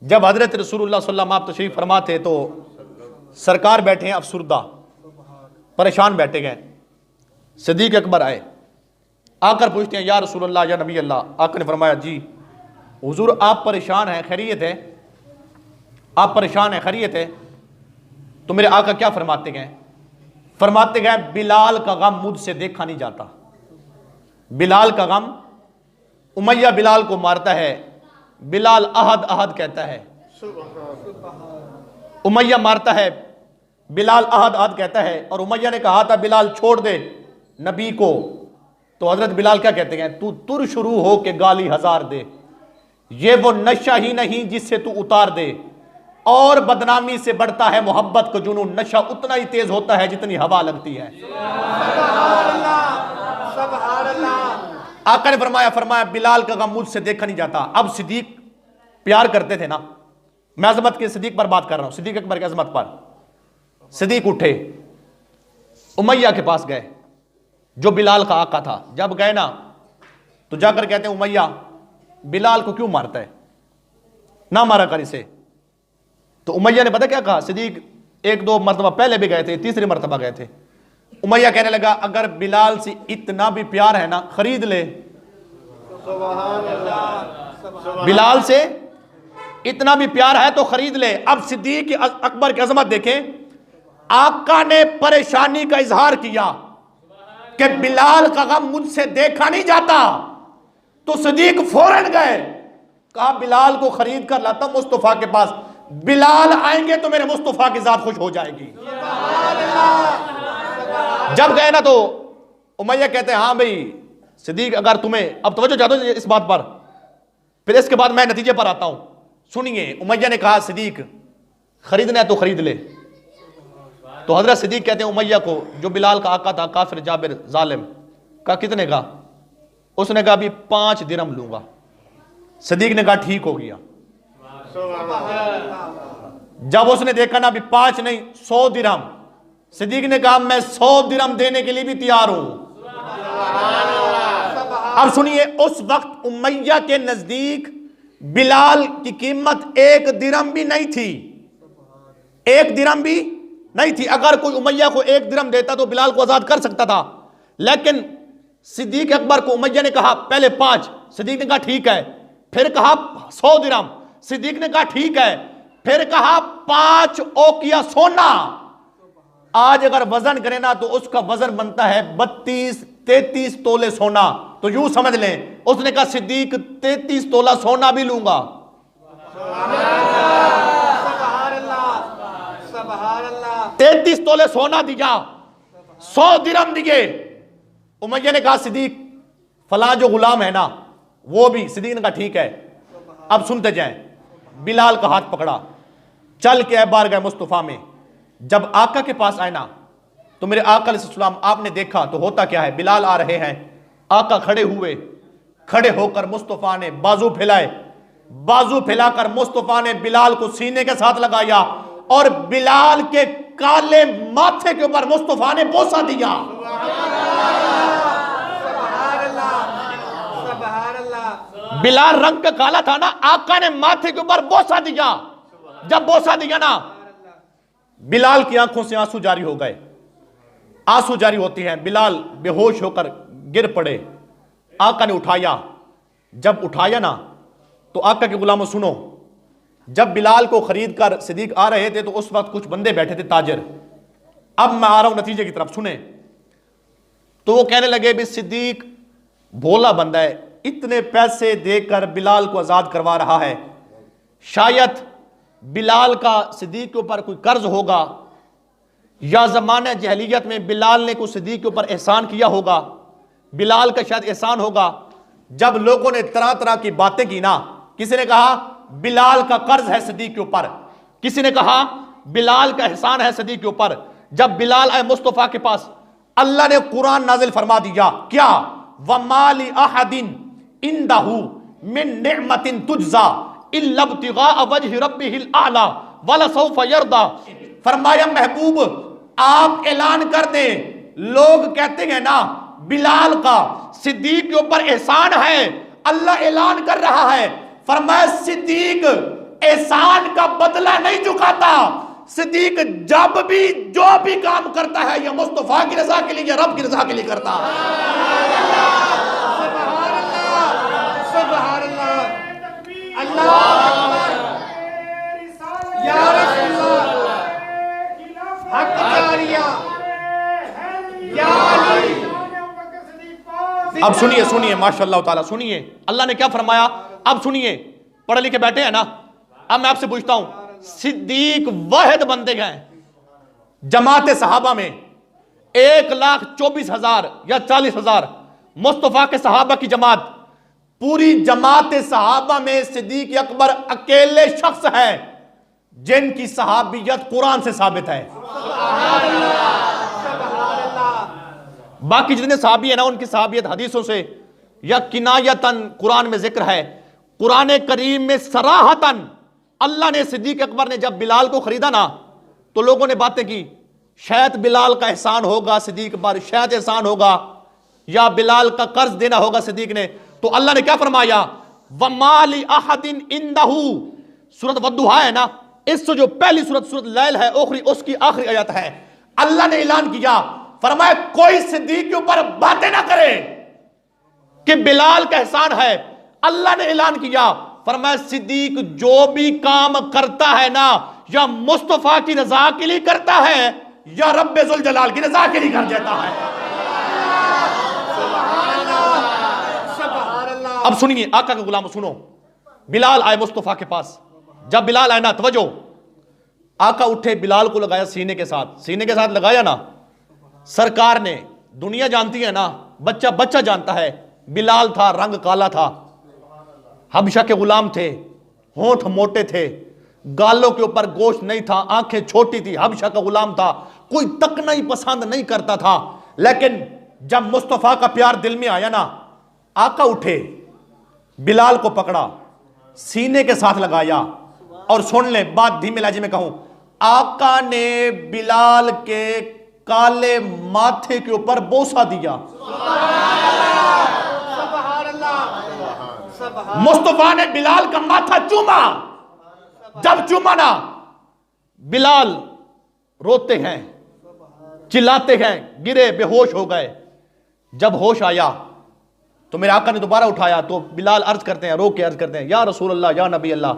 जब हजरत रसूलुल्लाह सल्लल्लाहु अलैहि वसल्लम आप तशरीफ फरमा थे तो सरकार बैठे हैं अफसुर्दा, परेशान बैठे गए। सिद्दीक अकबर आए, आकर पूछते हैं या रसूलुल्लाह या नबी अल्लाह। आकर ने फरमाया जी हुजूर आप परेशान हैं, खैरियत है? आप परेशान हैं, खैरियत है? तो मेरे आका क्या फरमाते गए? फरमाते गए बिलाल का गम मुझसे देखा नहीं जाता। बिलाल का गम, उमैया बिलाल को मारता है, बिलाल अहद अहद कहता है। उमैया मारता है, बिलाल अहद अहद कहता है। और उमैया ने कहा था बिलाल छोड़ दे नबी को, तो हजरत बिलाल क्या कहते हैं? तू तुर शुरू हो के गाली हजार दे, ये वो नशा ही नहीं जिससे तू उतार दे। और बदनामी से बढ़ता है मोहब्बत का जुनून, नशा उतना ही तेज होता है जितनी हवा लगती है। आका ने फरमाया बिलाल का गम मुझसे देखा नहीं जाता। अब सिद्दीक प्यार करते थे ना, मैं अजमत के सिद्दीक पर बात कर रहा हूं, सिद्दीक अकबर की अजमत पर। सिद्दीक उठे, उमैया के पास गए जो बिलाल का आका था। जब गए ना तो जाकर कहते हैं उमैया बिलाल को क्यों मारता है, ना मारा कर इसे। तो उमैया ने पता क्या कहा? सिद्दीक एक दो मरतबा पहले भी गए थे, तीसरी मरतबा गए थे। उमैया कहने लगा अगर बिलाल से इतना भी प्यार है ना खरीद ले। बिलाल से इतना भी प्यार है तो खरीद ले। अब सिद्दीक अकबर की अजमत देखें, आका ने परेशानी का इजहार किया कि बिलाल का गम मुझसे देखा नहीं जाता, तो सिद्दीक फौरन गए, कहा बिलाल को खरीद कर लाता मुस्तफा के पास, बिलाल आएंगे तो मेरे मुस्तफा की जात खुश हो जाएगी। जब गए ना तो उमैया कहते हैं हाँ भाई सिद्दीक अगर तुम्हें, अब तवज्जो चाहते हो इस बात पर, फिर इसके बाद मैं नतीजे पर आता हूं। सुनिए, उमैया ने कहा सिद्दीक खरीदना है तो खरीद ले। तो हजरत सिद्दीक कहते हैं उमैया को, जो बिलाल का आका था काफिर जाबिर जालिम, कहा कितने का? उसने कहा अभी 5 दिरहम लूंगा। सिद्दीक ने कहा ठीक हो गया। जब उसने देखा ना अभी 5 नहीं 100 दिरहम, सिद्दीक ने कहा मैं 100 दिरहम देने के लिए भी तैयार हूं। अब सुनिए, उस वक्त उमैया के नजदीक बिलाल की कीमत 1 दिरहम भी नहीं थी, 1 दिरहम भी नहीं थी। अगर कोई उमैया को 1 दिरहम देता तो बिलाल को आजाद कर सकता था, लेकिन सिद्दीक अकबर को उमैया ने कहा पहले 5, सिद्दीक ने कहा ठीक है, फिर कहा 100 दिरहम, सिद्दीक ने कहा ठीक है, फिर कहा 5 औकिया सोना। आज अगर वजन करें ना तो उसका वजन बनता है 32-33 तोले सोना। तो यूं समझ लें, उसने कहा सिद्दीक 33 तोला सोना भी लूंगा। 33 तोले सोना दिया, 100 दिरहम दिए। उमैया ने कहा सिद्दीक फलां जो गुलाम है ना वो भी। सिद्दीक ने कहा ठीक है। अब सुनते जाएं, बिलाल का हाथ पकड़ा, चल के बारगाह मुस्तफा में। जब आका के पास आए ना तो मेरे आका अलैहिस्सलाम आपने देखा तो होता क्या है, बिलाल आ रहे हैं, आका खड़े हुए, खड़े होकर मुस्तफा ने बाजू फैलाए, बाजू फैलाकर मुस्तफा ने बिलाल को सीने के साथ लगाया और बिलाल के काले माथे के ऊपर मुस्तफा ने बोसा दिया। बिलाल रंग का काला था ना, आका ने माथे के ऊपर बोसा दिया। जब बोसा दिया ना, बिलाल की आंखों से आंसू जारी हो गए, आंसू जारी होती हैं। बिलाल बेहोश होकर गिर पड़े, आका ने उठाया। जब उठाया ना तो आका के गुलामों सुनो, जब बिलाल को खरीद कर सिद्दीक आ रहे थे तो उस वक्त कुछ बंदे बैठे थे ताजर। अब मैं आ रहा हूं नतीजे की तरफ, सुने। तो वो कहने लगे भी सिद्दीक भोला बंदा है, इतने पैसे देकर बिलाल को आजाद करवा रहा है, शायद बिलाल का सिद्दीक के ऊपर कोई कर्ज होगा, या जमाने जहलियत में बिलाल ने कोई सिद्दीक के ऊपर एहसान किया होगा, बिलाल का शायद एहसान होगा। जब लोगों ने तरह तरह की बातें की ना, किसी ने कहा बिलाल का कर्ज है सिद्दीक के ऊपर, किसी ने कहा बिलाल का एहसान है सिद्दीक के ऊपर। जब बिलाल आए मुस्तफा के पास, अल्लाह ने कुरान नाजिल फरमा दिया, क्या वमाली अहदिन इंदहु मिन निअमतिन तुजजा इल्ला इब्तिगा वजहि रब्बिहिल आला वला सौफा यरदा। फरमाया महबूब आप ऐलान कर दें, लोग कहते हैं ना बिलाल का सिद्दीक के ऊपर एहसान है, अल्लाह ऐलान कर रहा है। फरमाया सिद्दीक एहसान का बदला नहीं चुकाता। सिद्दीक जब भी जो भी काम करता है या मुस्तफा की रजा के लिए या रब की रजा के लिए करता है। अब सुनिए सुनिए माशाअल्लाह ताला, सुनिए अल्लाह ने क्या फरमाया। अब सुनिए, पढ़े लिखे बैठे हैं ना। अब मैं आपसे पूछता हूं, सिद्दीक वाहिद बंदे गए जमात सहाबा में 1,24,000 या 40,000 मुस्तफा के सहाबा की जमात, पूरी जमात सहाबा में सिद्दीक अकबर अकेले शख्स है जिनकी सहाबियत कुरान से साबित है। बाकी जितने सहाबी है ना, उनकी सहाबियत हदीसों से या किनायतन कुरान में जिक्र है। कुरान करीम में सराहतन अल्लाह ने, सिद्दीक अकबर ने जब बिलाल को खरीदा ना, तो लोगों ने बातें की, शायद बिलाल का एहसान होगा सिद्दीक पर, शायद एहसान होगा, या बिलाल का कर्ज देना होगा सिद्दीक ने। तो अल्लाह ने क्या फरमाया, वमाली अहदिन इंदहू, सूरत वद्दुहा है ना, इससे जो पहली सूरत लैल है ओखरी, उसकी आखिरी आयत है। अल्लाह ने ऐलान किया, फरमाया कोई सिद्दीक के ऊपर बातें ना करे कि बिलाल का एहसान है। अल्लाह ने ऐलान किया, फरमाया सिद्दीक जो भी काम करता है ना, या मुस्तफा की रजा के लिए करता है या रब्बे जुल जलाल की रजा के लिए कर देता है। अब सुनिए आका के गुलाम, सुनो। बिलाल आए मुस्तफा के पास। जब बिलाल आए ना, तवज्जो, आका उठे, बिलाल को लगाया सीने के साथ लगाया ना। सरकार ने, दुनिया जानती है ना, बच्चा जानता है, बिलाल था, रंग काला था, हबशा के गुलाम थे, होंठ मोटे थे, गालों के ऊपर गोश्त नहीं था, आंखें छोटी थी, हबशा का गुलाम था, कोई तकना ही पसंद नहीं करता था। लेकिन जब मुस्तफा का प्यार दिल में आया ना, आका उठे, बिलाल को पकड़ा, सीने के साथ लगाया, और सुन ले बात धीमे लहजे में कहूं, आका ने बिलाल के काले माथे के ऊपर बोसा दिया। मुस्तफा ने बिलाल का माथा चूमा। जब चूमा ना, बिलाल रोते हैं, चिल्लाते हैं, गिरे, बेहोश हो गए। जब होश आया तो मेरे आका ने दोबारा उठाया, तो बिलाल अर्ज करते हैं, रो के अर्ज करते हैं, या रसूल अल्लाह, या नबी अल्लाह,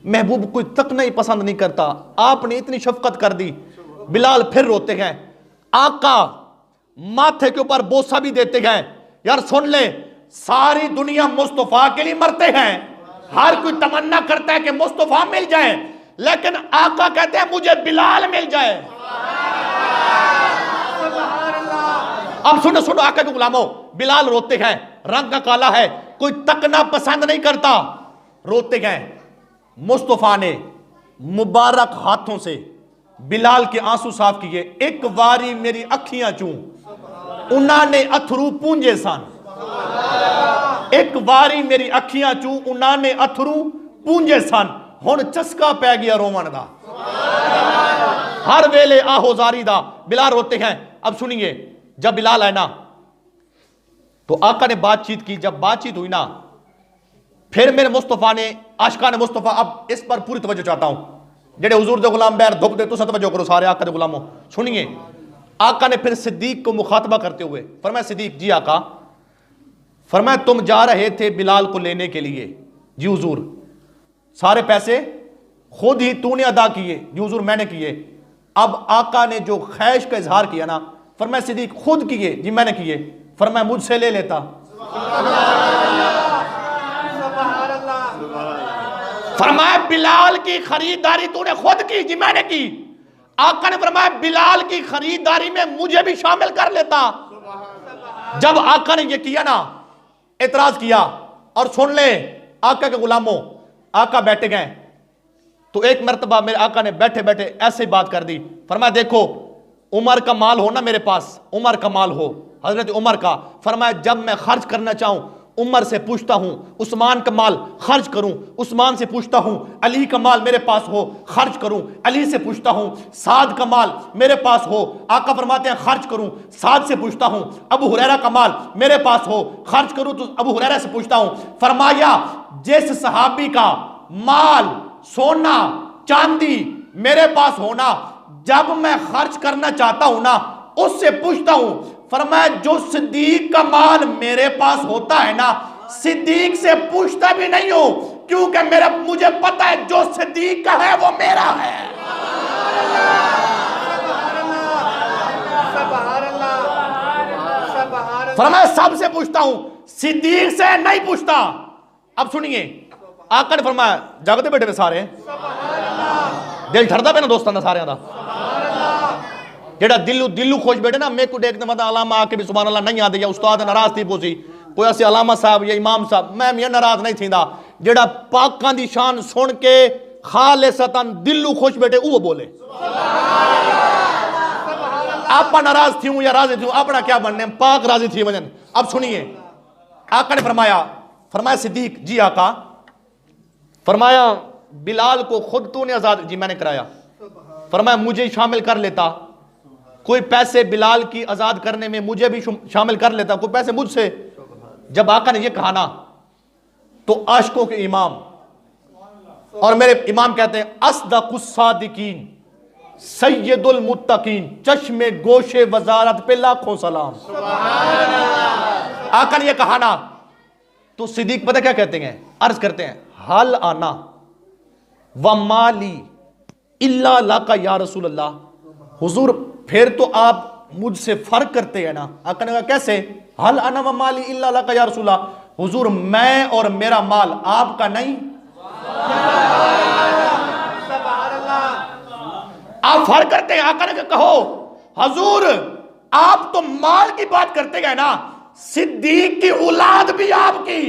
महबूब कोई तक नहीं पसंद नहीं करता, आपने इतनी शफकत कर दी। बिलाल फिर रोते हैं, आका माथे के ऊपर बोसा भी देते हैं। यार सुन ले, सारी दुनिया मुस्तफा के लिए मरते हैं, हर कोई तमन्ना करता है कि मुस्तफा मिल जाए, लेकिन आका कहते हैं मुझे बिलाल मिल जाए। अब सुनो सुनो आका के गुलामों, बिलाल रोते हैं, रंग का काला है, कोई तकना पसंद नहीं करता, रोते हैं। मुस्तफा ने मुबारक हाथों से बिलाल के आंसू साफ किए। एक बारी मेरी अखियां चूं, उन्होंने अथरू पूंजे सन। एक बारी मेरी अखियां चूं, उन्होंने अथरू पूंजे सन। हुण चस्का पै गया रोवन दा, हर वेले आहोजारी दा। बिलाल रोते हैं। अब सुनिए, जब बिलाल आए ना, तो आका ने बातचीत की। जब बातचीत हुई ना, फिर मेरे मुस्तफा ने, आशिका ने मुस्तफा, अब इस पर पूरी तवज्जो चाहता हूं, जेडे हुजूर दे गुलाम बैर धुप दे, तो तवज्जो करो सारे आका दे गुलामों, सुनिए। आका ने फिर सिद्दीक को मुखातबा करते हुए फरमाया, सिद्दीक जी आका, फरमाया तुम जा रहे थे बिलाल को लेने के लिए। जी हुजूर। सारे पैसे खुद ही तूने अदा किए? जी हुजूर मैंने किए। अब आका ने जो ख्वाहिश का इजहार किया ना, फरमाया सिद्दीक खुद किए? जी मैंने किए। फरमाया मुझसे ले लेता। फरमाया बिलाल की खरीदारी तूने खुद की? जी मैंने की। आका ने फरमाया बिलाल की खरीदारी में मुझे भी शामिल कर लेता। जब आका ने ये किया ना, एतराज किया। और सुन ले आका के गुलामों, आका बैठे गए, तो एक मर्तबा मेरे आका ने बैठे बैठे ऐसे बात कर दी। फरमाया देखो, उमर का माल हो ना मेरे पास, उमर का माल हो, हजरत उमर का। फरमाया जब मैं खर्च करना चाहूं उमर से पूछता हूं, उस्मान का माल खर्च करूं, उस्मान से पूछता हूं। अली का माल मेरे पास हो, खर्च करूं, अली से पूछता हूं। साद का माल मेरे पास हो, आका फरमाते हैं खर्च करूं, साद से पूछता हूं। अबू हुरैरा का माल मेरे पास हो, खर्च करूं, तो अबू हुरैरा से पूछता हूं। फरमाया जिस सहाबी का माल सोना चांदी मेरे पास होना, जब मैं खर्च करना चाहता हूं ना उससे पूछता हूं। फरमाया जो सिद्दीक का माल मेरे पास होता है ना, सिद्दीक से पूछता भी नहीं हूं, क्योंकि मुझे पता है जो सिद्दीक का है वो मेरा है। फरमाया सबसे पूछता हूं, सिद्दीक से नहीं पूछता। अब सुनिए, आका ने फरमाया जागते बैठे वे सारे, दिल ठरदा पे ना दोस्तां दा सारियां दा, जेड़ा दिलू खुश बैठे ना, मेरे को देखने मतलब अलामा आके भी सुभान अल्लाह नहीं आते, या उस्ताद नाराज थी पोसी कोई ऐसे अलामा साहब या इमाम साहब, मैं मियां नाराज नहीं थींदा, जेड़ा पाकां दी शान सुन के खालिसतन दिलू खुश बैठे वो बोले। आप नाराज थी या राजी थी अपना क्या बनने, पाक राजी थी वजन। अब सुनिए, आका ने फरमाया सिद्दीक जी आका, फरमाया बिलाल को खुद तूने आजाद, जी मैंने कराया। फरमाया मुझे शामिल कर लेता, कोई पैसे बिलाल की आजाद करने में मुझे भी शामिल कर लेता, कोई पैसे मुझसे। जब आका ने ये कहा ना तो आशिकों के इमाम और मेरे इमाम कहते हैं अस्दकुस सादिकीन सैयदुल मुत्तकीन चश्मे गोशे वजारत पे लाखों सलाम। आका ने ये कहा ना तो सिद्दीक पता क्या कहते हैं, अर्ज करते हैं हल आना व माली इल्ला लाका या रसूल अल्लाह। हुजूर फिर तो आप मुझसे फर्क करते हैं ना। आका ने कहा कैसे, हल आना व माली इल्ला लाका या रसूल अल्लाह, हुजूर मैं और मेरा माल आपका नहीं। आप फर्क करते हैं। आका ने कहो हुजूर आप तो माल की बात करते गए ना, सिद्दीक की औलाद भी आपकी,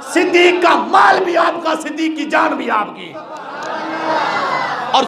सिद्दीक का माल भी आपका, सिद्दीक की जान भी आपकी।